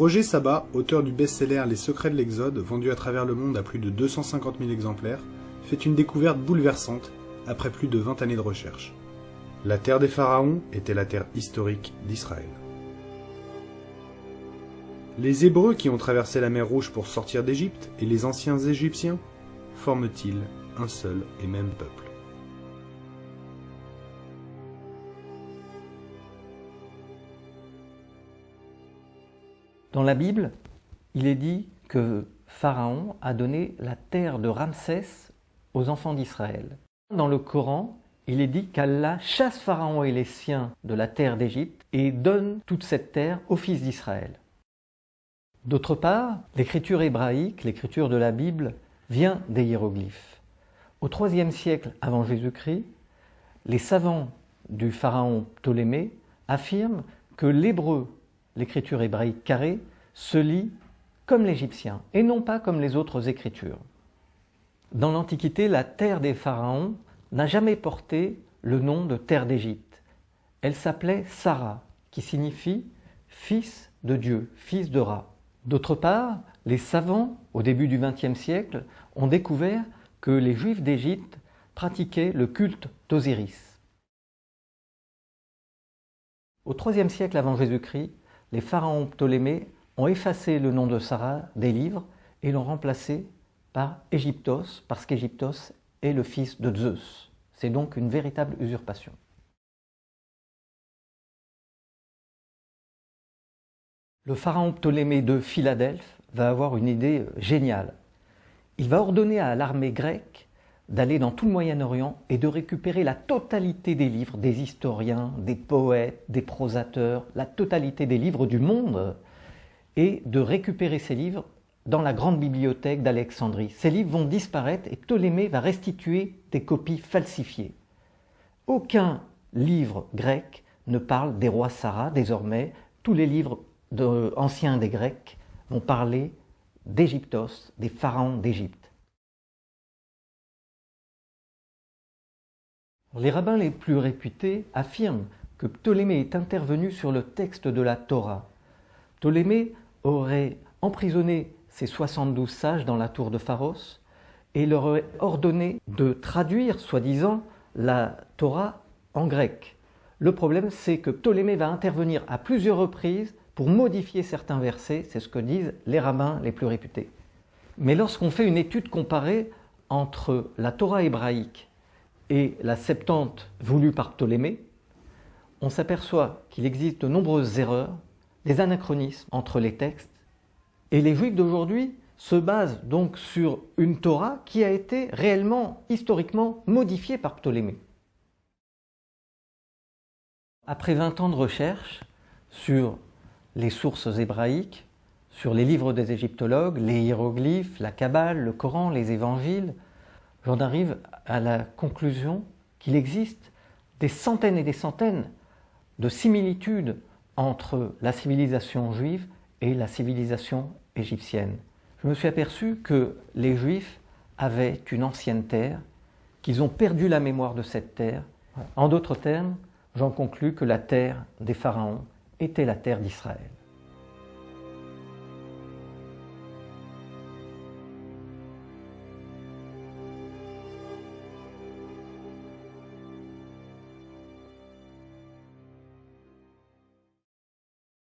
Roger Sabat, auteur du best-seller Les Secrets de l'Exode, vendu à travers le monde à plus de 250 000 exemplaires, fait une découverte bouleversante après plus de 20 années de recherche. La terre des pharaons était la terre historique d'Israël. Les Hébreux qui ont traversé la mer Rouge pour sortir d'Égypte et les anciens Égyptiens forment-ils un seul et même peuple? Dans la Bible, il est dit que Pharaon a donné la terre de Ramsès aux enfants d'Israël. Dans le Coran, il est dit qu'Allah chasse Pharaon et les siens de la terre d'Égypte et donne toute cette terre aux fils d'Israël. D'autre part, l'écriture hébraïque, l'écriture de la Bible, vient des hiéroglyphes. Au IIIe siècle avant Jésus-Christ, les savants du pharaon Ptolémée affirment que l'hébreu, l'écriture hébraïque carrée, se lit comme l'égyptien et non pas comme les autres écritures. Dans l'Antiquité, la terre des pharaons n'a jamais porté le nom de terre d'Égypte. Elle s'appelait Sara, qui signifie fils de Dieu, fils de Ra. D'autre part, les savants, au début du XXe siècle, ont découvert que les Juifs d'Égypte pratiquaient le culte d'Osiris. Au IIIe siècle avant Jésus-Christ, les pharaons Ptolémée ont effacé le nom de Sara des livres et l'ont remplacé par Égyptos, parce qu'Égyptos est le fils de Zeus. C'est donc une véritable usurpation. Le pharaon Ptolémée de Philadelphe va avoir une idée géniale. Il va ordonner à l'armée grecque d'aller dans tout le Moyen-Orient et de récupérer la totalité des livres, des historiens, des poètes, des prosateurs, la totalité des livres du monde, et de récupérer ces livres dans la grande bibliothèque d'Alexandrie. Ces livres vont disparaître et Ptolémée va restituer des copies falsifiées. Aucun livre grec ne parle des rois Sara désormais. Tous les livres anciens des Grecs vont parler d'Égyptos, des pharaons d'Égypte. Les rabbins les plus réputés affirment que Ptolémée est intervenu sur le texte de la Torah. Ptolémée aurait emprisonné ces 72 sages dans la tour de Pharos et leur aurait ordonné de traduire, soi-disant, la Torah en grec. Le problème, c'est que Ptolémée va intervenir à plusieurs reprises pour modifier certains versets, c'est ce que disent les rabbins les plus réputés. Mais lorsqu'on fait une étude comparée entre la Torah hébraïque et la Septante voulue par Ptolémée, on s'aperçoit qu'il existe de nombreuses erreurs, des anachronismes entre les textes, et les Juifs d'aujourd'hui se basent donc sur une Torah qui a été réellement, historiquement, modifiée par Ptolémée. Après 20 ans de recherche sur les sources hébraïques, sur les livres des égyptologues, les hiéroglyphes, la Kabbale, le Coran, les évangiles, j'en arrive à la conclusion qu'il existe des centaines et des centaines de similitudes entre la civilisation juive et la civilisation égyptienne. Je me suis aperçu que les Juifs avaient une ancienne terre, qu'ils ont perdu la mémoire de cette terre. En d'autres termes, j'en conclus que la terre des pharaons était la terre d'Israël.